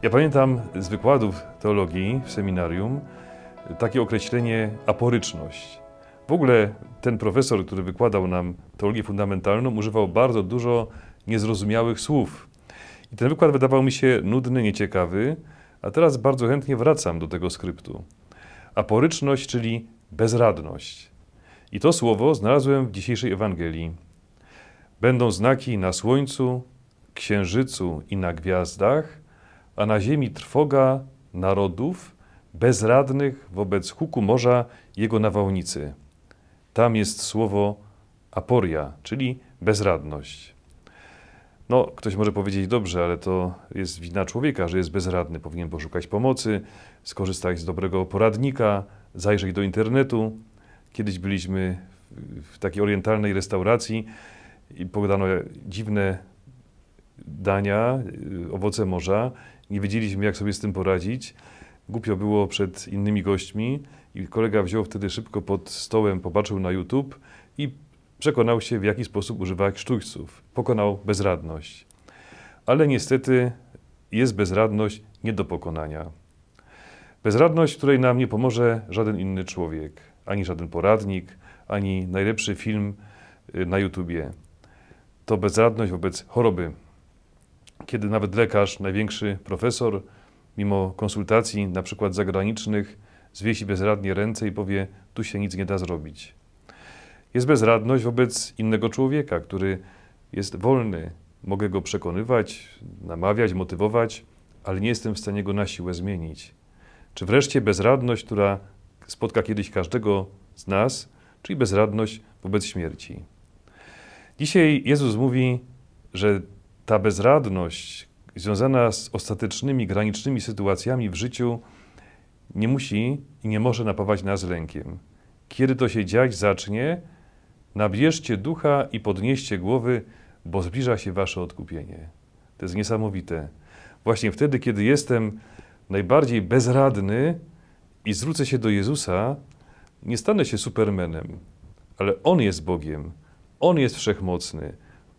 Ja pamiętam z wykładów teologii w seminarium takie określenie aporyczność. W ogóle ten profesor, który wykładał nam teologię fundamentalną, używał bardzo dużo niezrozumiałych słów. I ten wykład wydawał mi się nudny, nieciekawy, a teraz bardzo chętnie wracam do tego skryptu. Aporyczność, czyli bezradność. I to słowo znalazłem w dzisiejszej Ewangelii. Będą znaki na słońcu, księżycu i na gwiazdach, a na ziemi trwoga narodów bezradnych wobec huku morza jego nawałnicy. Tam jest słowo aporia, czyli bezradność. No, ktoś może powiedzieć, dobrze, ale to jest wina człowieka, że jest bezradny. Powinien poszukać pomocy, skorzystać z dobrego poradnika, zajrzeć do internetu. Kiedyś byliśmy w takiej orientalnej restauracji i podano dziwne dania, owoce morza. Nie wiedzieliśmy, jak sobie z tym poradzić. Głupio było przed innymi gośćmi i kolega wziął wtedy szybko pod stołem, popatrzył na YouTube i przekonał się, w jaki sposób używać sztućców. Pokonał bezradność. Ale niestety jest bezradność nie do pokonania. Bezradność, w której nam nie pomoże żaden inny człowiek, ani żaden poradnik, ani najlepszy film na YouTubie. To bezradność wobec choroby. Kiedy nawet lekarz, największy profesor, mimo konsultacji, na przykład zagranicznych, zwiesi bezradnie ręce i powie, tu się nic nie da zrobić. Jest bezradność wobec innego człowieka, który jest wolny. Mogę go przekonywać, namawiać, motywować, ale nie jestem w stanie go na siłę zmienić. Czy wreszcie bezradność, która spotka kiedyś każdego z nas, czyli bezradność wobec śmierci. Dzisiaj Jezus mówi, że ta bezradność związana z ostatecznymi, granicznymi sytuacjami w życiu nie musi i nie może napawać nas lękiem. Kiedy to się dziać zacznie, nabierzcie ducha i podnieście głowy, bo zbliża się wasze odkupienie. To jest niesamowite. Właśnie wtedy, kiedy jestem najbardziej bezradny i zwrócę się do Jezusa, nie stanę się supermenem, ale On jest Bogiem, On jest wszechmocny,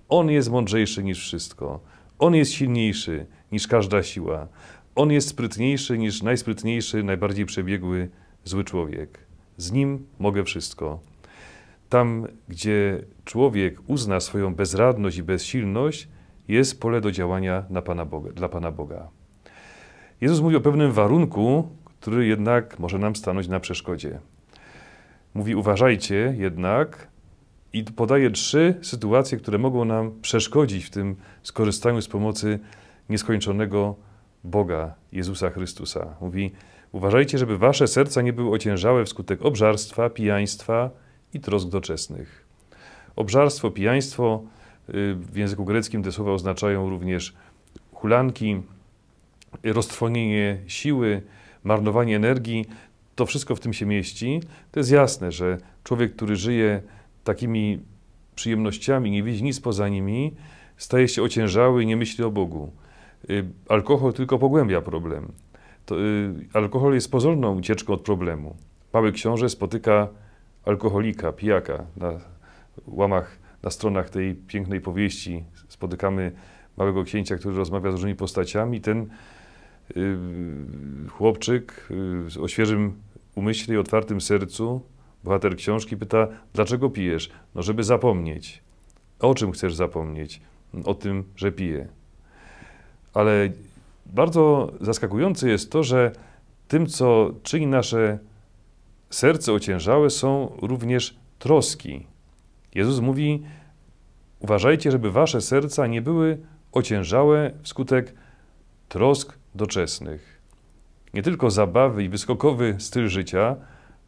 On jest mądrzejszy niż wszystko, On jest silniejszy niż każda siła, On jest sprytniejszy niż najsprytniejszy, najbardziej przebiegły, zły człowiek. Z Nim mogę wszystko. Tam, gdzie człowiek uzna swoją bezradność i bezsilność, jest pole do działania dla Pana Boga. Jezus mówi o pewnym warunku, który jednak może nam stanąć na przeszkodzie. Mówi, uważajcie jednak i podaje 3 sytuacje, które mogą nam przeszkodzić w tym skorzystaniu z pomocy nieskończonego Boga, Jezusa Chrystusa. Mówi, uważajcie, żeby wasze serca nie były ociężałe wskutek obżarstwa, pijaństwa i trosk doczesnych. Obżarstwo, pijaństwo, w języku greckim te słowa oznaczają również hulanki, roztrwonienie siły, marnowanie energii. To wszystko w tym się mieści. To jest jasne, że człowiek, który żyje takimi przyjemnościami, nie widzi nic poza nimi, staje się ociężały i nie myśli o Bogu. Alkohol tylko pogłębia problem. Alkohol jest pozorną ucieczką od problemu. Mały książę spotyka alkoholika, pijaka. Na stronach tej pięknej powieści spotykamy małego księcia, który rozmawia z różnymi postaciami. Ten chłopczyk o świeżym umyśle i otwartym sercu, bohater książki, pyta, dlaczego pijesz? No, żeby zapomnieć. O czym chcesz zapomnieć? O tym, że piję. Ale bardzo zaskakujące jest to, że tym, co czyni nasze serce ociężałe, są również troski. Jezus mówi, uważajcie, żeby wasze serca nie były ociężałe wskutek trosk doczesnych. Nie tylko zabawy i wyskokowy styl życia,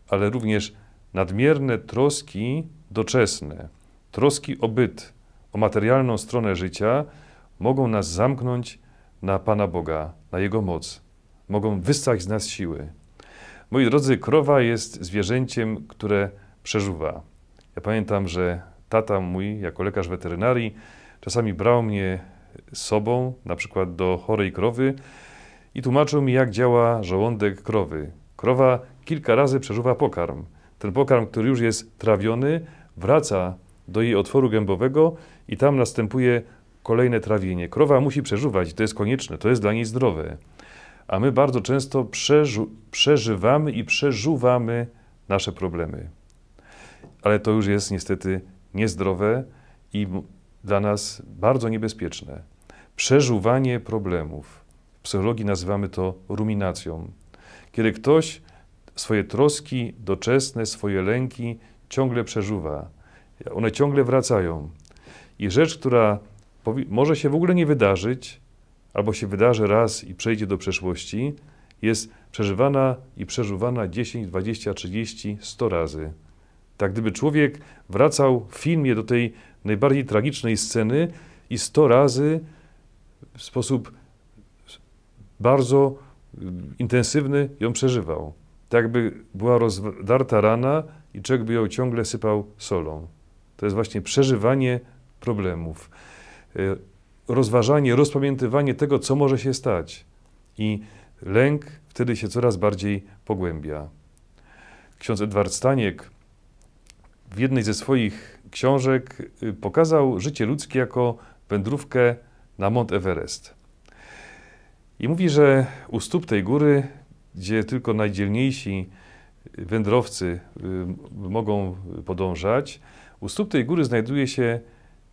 ale również nadmierne troski doczesne, troski o byt, o materialną stronę życia mogą nas zamknąć na Pana Boga, na Jego moc. Mogą wyssać z nas siły. Moi drodzy, krowa jest zwierzęciem, które przeżuwa. Ja pamiętam, że tata mój, jako lekarz weterynarii, czasami brał mnie z sobą, na przykład do chorej krowy i tłumaczył mi, jak działa żołądek krowy. Krowa kilka razy przeżuwa pokarm. Ten pokarm, który już jest trawiony, wraca do jej otworu gębowego i tam następuje kolejne trawienie. Krowa musi przeżuwać, to jest konieczne, to jest dla niej zdrowe. a my bardzo często przeżywamy i przeżuwamy nasze problemy. Ale to już jest niestety niezdrowe i dla nas bardzo niebezpieczne. Przeżuwanie problemów. W psychologii nazywamy to ruminacją. Kiedy ktoś swoje troski doczesne, swoje lęki ciągle przeżuwa. One ciągle wracają. I rzecz, która może się w ogóle nie wydarzyć, albo się wydarzy raz i przejdzie do przeszłości, jest przeżywana i przeżuwana 10, 20, 30, 100 razy. Tak gdyby człowiek wracał w filmie do tej najbardziej tragicznej sceny i 100 razy w sposób bardzo intensywny ją przeżywał. Tak jakby była rozdarta rana i człowiek by ją ciągle sypał solą. To jest właśnie przeżywanie problemów. Rozważanie, rozpamiętywanie tego, co może się stać. I lęk wtedy się coraz bardziej pogłębia. Ksiądz Edward Staniek w jednej ze swoich książek pokazał życie ludzkie jako wędrówkę na Mount Everest. I mówi, że u stóp tej góry, gdzie tylko najdzielniejsi wędrowcy mogą podążać, u stóp tej góry znajduje się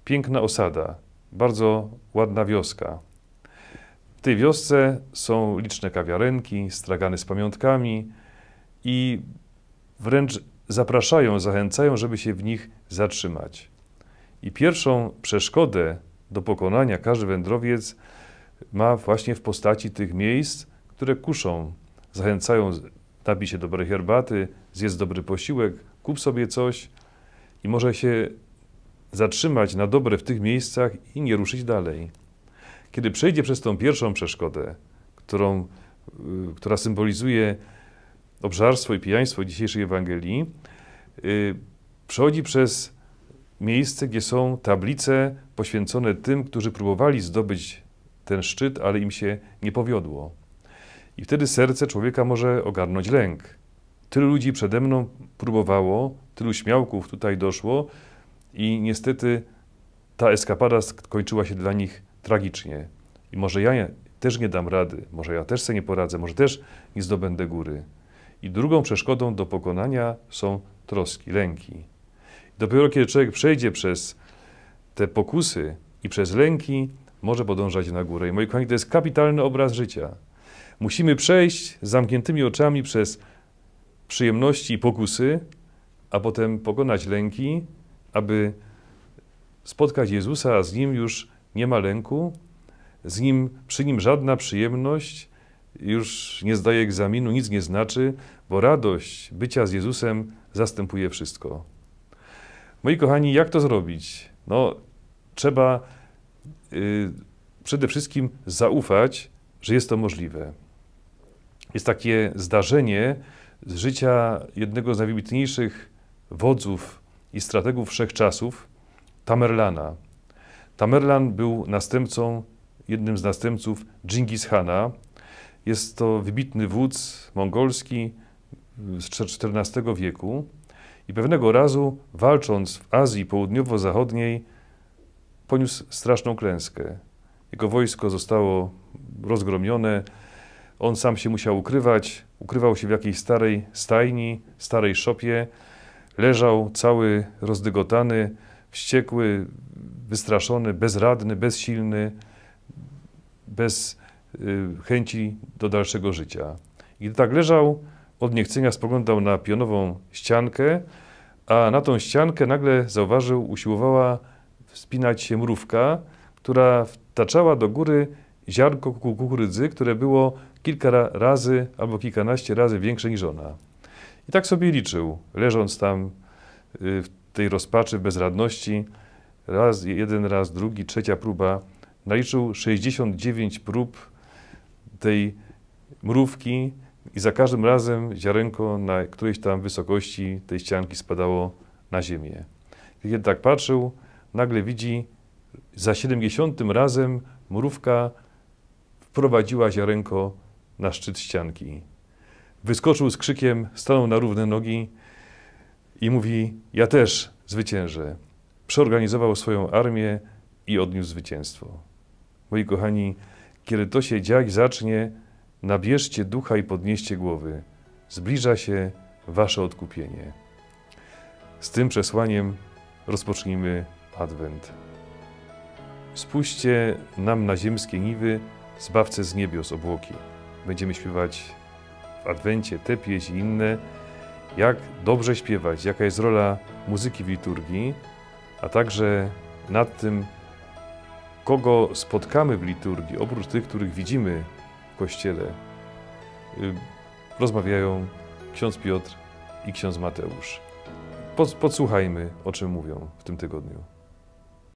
piękna osada, bardzo ładna wioska. W tej wiosce są liczne kawiarenki, stragany z pamiątkami i wręcz zapraszają, zachęcają, żeby się w nich zatrzymać. I pierwszą przeszkodę do pokonania każdy wędrowiec ma właśnie w postaci tych miejsc, które kuszą, zachęcają, napij się dobrej herbaty, zjedz dobry posiłek, kup sobie coś i może się zatrzymać na dobre w tych miejscach i nie ruszyć dalej. Kiedy przejdzie przez tą pierwszą przeszkodę, która symbolizuje obżarstwo i pijaństwo dzisiejszej Ewangelii, przechodzi przez miejsce, gdzie są tablice poświęcone tym, którzy próbowali zdobyć ten szczyt, ale im się nie powiodło. I wtedy serce człowieka może ogarnąć lęk. Tylu ludzi przede mną próbowało, tylu śmiałków tutaj doszło i niestety ta eskapada skończyła się dla nich tragicznie. I może ja też nie dam rady, może ja też sobie nie poradzę, może też nie zdobędę góry. I drugą przeszkodą do pokonania są troski, lęki. Dopiero kiedy człowiek przejdzie przez te pokusy i przez lęki, może podążać na górę. I moi kochani, to jest kapitalny obraz życia. Musimy przejść z zamkniętymi oczami przez przyjemności i pokusy, a potem pokonać lęki, aby spotkać Jezusa, a z Nim już nie ma lęku, przy Nim żadna przyjemność już nie zdaje egzaminu, nic nie znaczy, bo radość bycia z Jezusem zastępuje wszystko. Moi kochani, jak to zrobić? No, trzeba przede wszystkim zaufać, że jest to możliwe. Jest takie zdarzenie z życia jednego z najwybitniejszych wodzów i strategów wszechczasów, Tamerlana. Tamerlan był jednym z następców Dżingis Hana. Jest to wybitny wódz mongolski z XIV wieku i pewnego razu, walcząc w Azji Południowo-Zachodniej, poniósł straszną klęskę. Jego wojsko zostało rozgromione, on sam się musiał ukrywać, ukrywał się w jakiejś starej stajni, starej szopie, leżał cały rozdygotany, wściekły, wystraszony, bezradny, bezsilny, bez chęci do dalszego życia. I gdy tak leżał, od niechcenia spoglądał na pionową ściankę, a na tą ściankę nagle zauważył, usiłowała wspinać się mrówka, która wtaczała do góry ziarnko kukurydzy, które było kilka razy albo kilkanaście razy większe niż ona. I tak sobie liczył, leżąc tam w tej rozpaczy, bezradności, jeden raz, drugi, trzecia próba, naliczył 69 prób tej mrówki i za każdym razem ziarenko na którejś tam wysokości tej ścianki spadało na ziemię. Kiedy tak patrzył, nagle widzi, za 70 razem mrówka wprowadziła ziarenko na szczyt ścianki. Wyskoczył z krzykiem, stanął na równe nogi i mówi: ja też zwyciężę. Przeorganizował swoją armię i odniósł zwycięstwo. Moi kochani, kiedy to się dziać zacznie, nabierzcie ducha i podnieście głowy. Zbliża się wasze odkupienie. Z tym przesłaniem rozpocznijmy Adwent. Spuśćcie nam na ziemskie niwy, Zbawcę z niebios obłoki. Będziemy śpiewać w Adwencie te pieśni i inne, jak dobrze śpiewać, jaka jest rola muzyki w liturgii, a także nad tym, kogo spotkamy w liturgii, oprócz tych, których widzimy w Kościele, rozmawiają ksiądz Piotr i ksiądz Mateusz. Podsłuchajmy, o czym mówią w tym tygodniu.